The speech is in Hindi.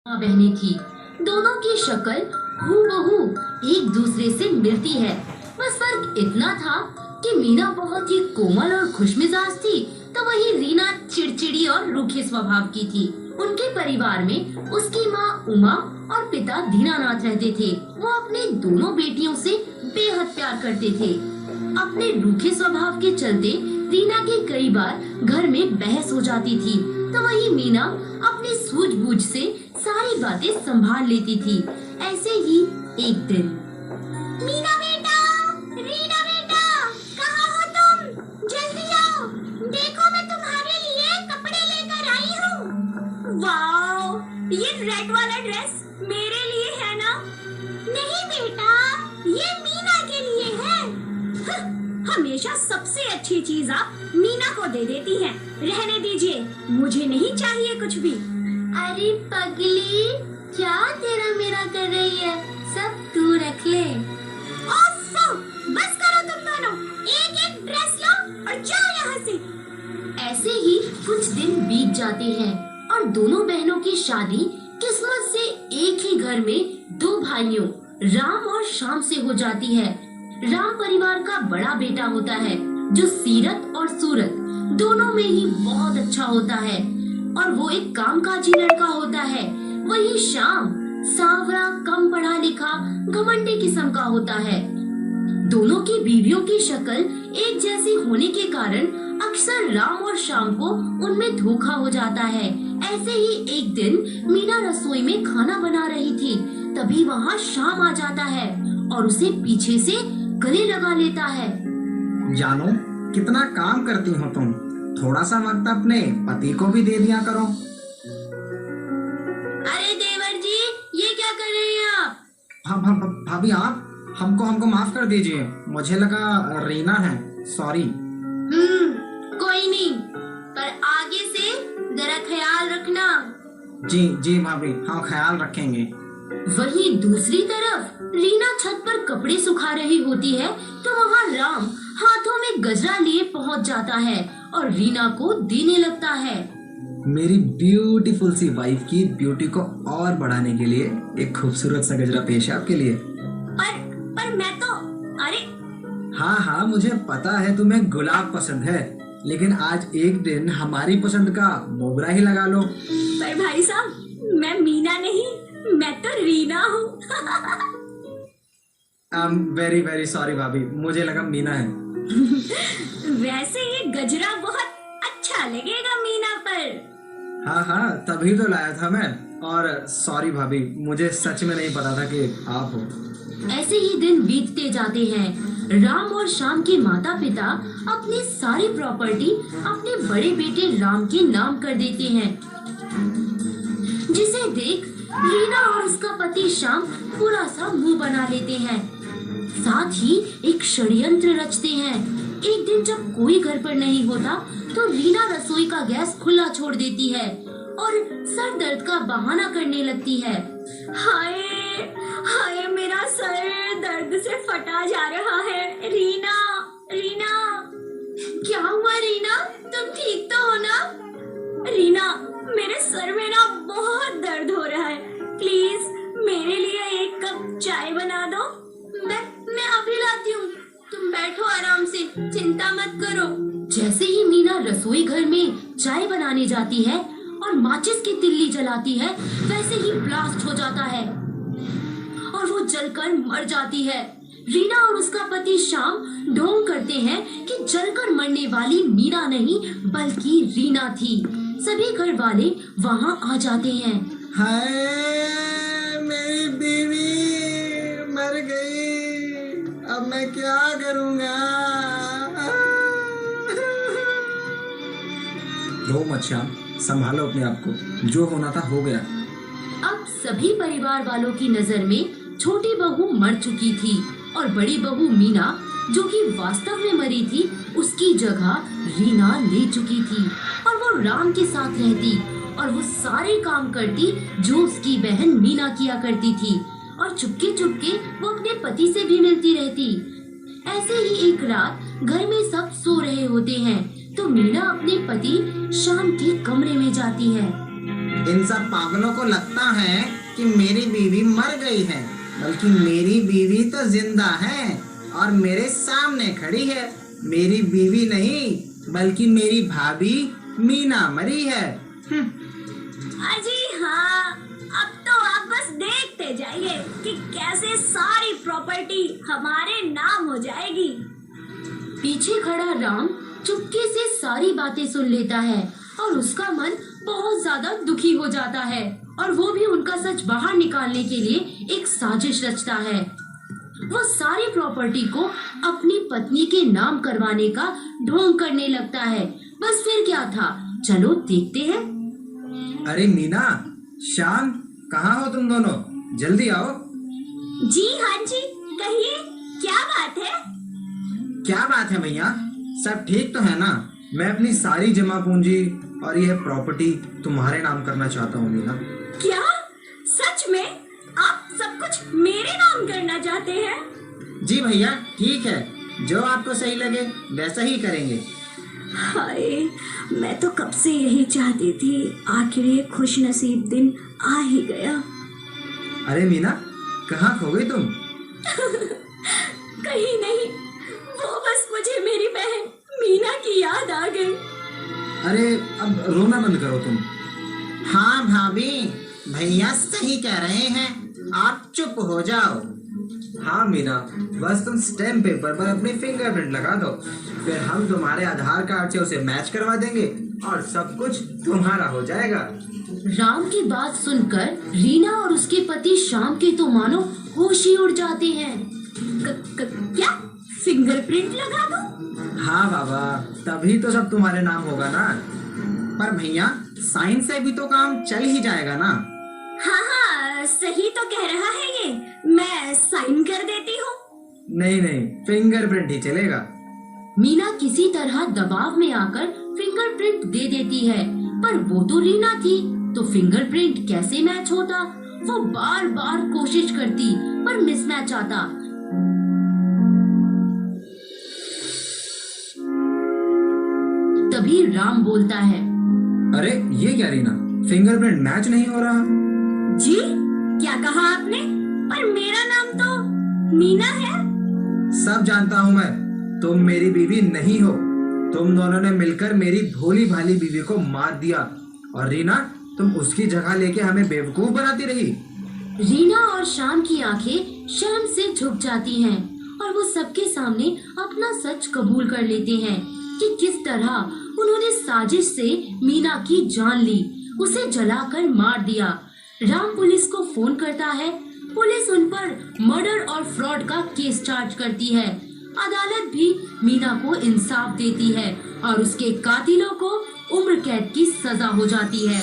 बहनें थी। दोनों की शक्ल हूबहू एक दूसरे से मिलती है। बस फर्क इतना था कि मीना बहुत ही कोमल और खुशमिजाज थी, तो वही रीना चिड़चिड़ी और रूखे स्वभाव की थी। उनके परिवार में उसकी माँ उमा और पिता दीनानाथ रहते थे। वो अपने दोनों बेटियों से बेहद प्यार करते थे। अपने रूखे स्वभाव के चलते रीना की कई बार घर में बहस हो जाती थी, तो वही मीना अपनी सूझबूझ से सारी बातें संभाल लेती थी। ऐसे ही एक दिन, मीना बेटा, रीना बेटा, कहाँ हो तुम? जल्दी आओ, देखो मैं तुम्हारे लिए कपड़े लेकर आई हूँ। वाओ, ये रेड वाला ड्रेस मेरे लिए है ना? नहीं बेटा, ये मीना के लिए है। हमेशा सबसे अच्छी चीज आप मीना को दे देती हैं। रहने दीजिए, मुझे नहीं चाहिए कुछ भी। अरे पगली, क्या तेरा मेरा कर रही है? सब तू रख ले। ओफो, बस करो तुम दोनों, एक एक ड्रेस लो और जाओ यहाँ से। ऐसे ही कुछ दिन बीत जाते हैं और दोनों बहनों की शादी किस्मत से एक ही घर में दो भाइयों राम और श्याम से हो जाती है। राम परिवार का बड़ा बेटा होता है, जो सीरत और सूरत दोनों में ही बहुत अच्छा होता है और वो एक कामकाजी लड़का होता है। वही श्याम सावरा, कम पढ़ा लिखा, घमंडी किस्म का होता है। दोनों की बीवियों की शक्ल एक जैसी होने के कारण अक्सर राम और श्याम को उनमें धोखा हो जाता है। ऐसे ही एक दिन मीना रसोई में खाना बना रही थी, तभी वहाँ श्याम आ जाता है और उसे पीछे से गले लगा लेता है। जानो, कितना काम करती हो तुम, थोड़ा सा वक्त अपने पति को भी दे दिया करो। अरे देवर जी, ये क्या कर रहे हैं आप? भाभी, आप हमको माफ कर दीजिए, मुझे लगा रीना है, सॉरी। कोई नहीं, पर आगे से जरा ख्याल रखना। जी भाभी, हाँ ख्याल रखेंगे। वहीं दूसरी तरफ रीना छत पर कपड़े सुखा रही होती है, तो वहाँ राम हाथों में गजरा लिए पहुँच जाता है और रीना को देने लगता है। मेरी ब्यूटीफुल सी वाइफ की ब्यूटी को और बढ़ाने के लिए एक खूबसूरत सा गजरा पेश है आपके लिए। पर मैं तो, अरे हाँ, मुझे पता है तुम्हें गुलाब पसंद है, लेकिन आज एक दिन हमारी पसंद का मोगरा ही लगा लो। पर भाई साहब, मैं मीना नहीं, मैं तो रीना हूँ। वेरी वेरी सॉरी भाभी, मुझे लगा मीना है। वैसे ये गजरा बहुत अच्छा लगेगा मीना पर। हाँ, तभी तो लाया था मैं, और सॉरी भाभी, मुझे सच में नहीं पता था कि आप हो। ऐसे ही दिन बीतते जाते हैं। राम और श्याम के माता पिता अपनी सारी प्रॉपर्टी अपने बड़े बेटे राम के नाम कर देते हैं, जिसे देख रीना और उसका पति श्याम पूरा सा मुंह बना लेते हैं। साथ ही एक षड्यंत्र रचते हैं। एक दिन जब कोई घर पर नहीं होता, तो रीना रसोई का गैस खुला छोड़ देती है और सर दर्द का बहाना करने लगती है। हाय हाय, मेरा सर दर्द से फटा जा रहा है। रीना, क्या हुआ रीना, तुम ठीक तो हो ना? रीना, मेरे सर में ना बहुत दर्द हो रहा है, प्लीज मेरे लिए एक कप चाय बना दो। मैं अभी लाती हूँ, तुम बैठो आराम से, चिंता मत करो। जैसे ही मीना रसोई घर में चाय बनाने जाती है और माचिस की तिल्ली जलाती है, वैसे ही ब्लास्ट हो जाता है और वो जलकर मर जाती है। रीना और उसका पति श्याम ढोंग करते हैं कि जलकर मरने वाली मीना नहीं बल्कि रीना थी। सभी घर वाले वहाँ आ जाते हैं। हाय, मेरी बीवी मर गई, अब मैं क्या करूँगा? रो मत श्याम, संभालो अपने आप को, जो होना था हो गया। अब सभी परिवार वालों की नजर में छोटी बहू मर चुकी थी और बड़ी बहू मीना, जो कि वास्तव में मरी थी, उसकी जगह रीना ले चुकी थी और वो राम के साथ रहती और वो सारे काम करती जो उसकी बहन मीना किया करती थी और चुपके चुपके वो अपने पति से भी मिलती रहती। ऐसे ही एक रात घर में सब सो रहे होते हैं, तो मीना अपने पति श्याम के कमरे में जाती है। इन सब पागलों को लगता है कि मेरी बीवी मर गई है, बल्कि मेरी बीवी तो जिंदा है और मेरे सामने खड़ी है। मेरी बीवी नहीं, बल्कि मेरी भाभी मीना मरी है। अजी हाँ, अब तो आप बस देखते जाइए कि कैसे सारी प्रॉपर्टी हमारे नाम हो जाएगी। पीछे खड़ा राम चुपके से सारी बातें सुन लेता है और उसका मन बहुत ज्यादा दुखी हो जाता है और वो भी उनका सच बाहर निकालने के लिए एक साजिश रचता है। वो सारी प्रॉपर्टी को अपनी पत्नी के नाम करवाने का ढोंग करने लगता है। बस फिर क्या था, चलो देखते हैं। अरे मीना, श्याम, कहाँ हो तुम दोनों? जल्दी आओ। जी हाँ जी, कहिए क्या बात है? क्या बात है भैया, सब ठीक तो है ना? मैं अपनी सारी जमा पूंजी और यह प्रॉपर्टी तुम्हारे नाम करना चाहता हूँ मीना। क्या सच में आप सब कुछ मेरे नाम करना चाहते हैं? जी भैया, ठीक है, जो आपको सही लगे वैसा ही करेंगे। हाय, मैं तो कब से यही चाहती थी, आखिर ये खुश नसीब दिन आ ही गया। अरे मीना, कहाँ खो गई तुम? कहीं नहीं, वो बस मुझे मेरी बहन मीना की याद आ गई। अरे अब रोना बंद करो तुम। हाँ भाभी, भैया सही कह रहे हैं, आप चुप हो जाओ। हाँ मीना, बस तुम स्टैम्प पेपर पर अपनी फिंगरप्रिंट लगा दो, फिर हम तुम्हारे आधार कार्ड से उसे मैच करवा देंगे और सब कुछ तुम्हारा हो जाएगा। राम की बात सुनकर रीना और उसके पति श्याम के तो मानो होश ही उड़ जाते हैं। क्या फिंगरप्रिंट लगा दो? हाँ बाबा, तभी तो सब तुम्हारे नाम होगा ना। पर भैया, साइन से भी तो काम चल ही जाएगा ना? हाँ हाँ, सही तो कह रहा है ये, मैं साइन कर देती हूँ। नहीं नहीं, फिंगरप्रिंट ही चलेगा। मीना किसी तरह दबाव में आकर फिंगरप्रिंट दे देती है, पर वो तो रीना थी, तो फिंगरप्रिंट कैसे मैच होता? वो बार बार कोशिश करती पर मिसमैच आता। तभी राम बोलता है, अरे ये क्या रीना, फिंगरप्रिंट मैच नहीं हो रहा। जी क्या कहा आपने? पर मेरा नाम तो मीना है। सब जानता हूँ मैं, तुम मेरी बीवी नहीं हो। तुम दोनों ने मिलकर मेरी भोली भाली बीवी को मार दिया और रीना, तुम उसकी जगह लेके हमें बेवकूफ बनाती रही। रीना और श्याम की आंखें शर्म से झुक जाती हैं और वो सबके सामने अपना सच कबूल कर लेते हैं कि किस तरह उन्होंने साजिश से मीना की जान ली, उसे जलाकर मार दिया। राम पुलिस को फोन करता है। पुलिस उन पर मर्डर और फ्रॉड का केस चार्ज करती है। अदालत भी मीना को इंसाफ देती है और उसके कातिलों को उम्र कैद की सजा हो जाती है।